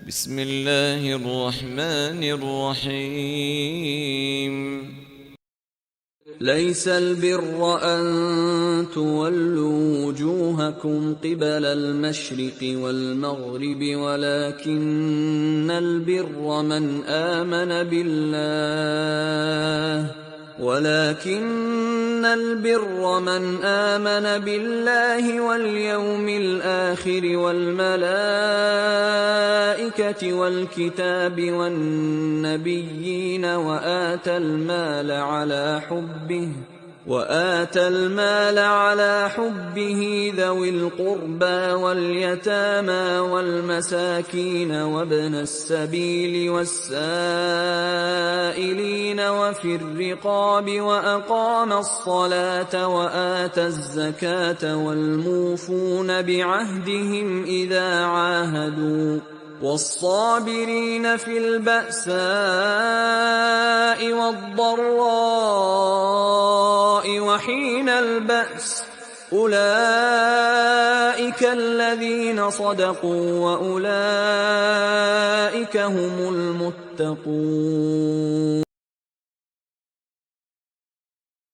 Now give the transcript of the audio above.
بسم الله الرحمن الرحيم. ليس البر أن تولوا وجوهكم قبل المشرق والمغرب ولكن البر من آمن بالله واليوم الآخر والملائكة والكتاب والنبيين وآتى المال على حبه ذوي القربى واليتامى والمساكين وابن السبيل والسائلين وفي الرقاب وأقام الصلاة وآتى الزكاة والموفون بعهدهم إذا عاهدوا والصابرين في البأساء والضراء وحين البأس أولئك الذين صدقوا وأولئك هم المتقون.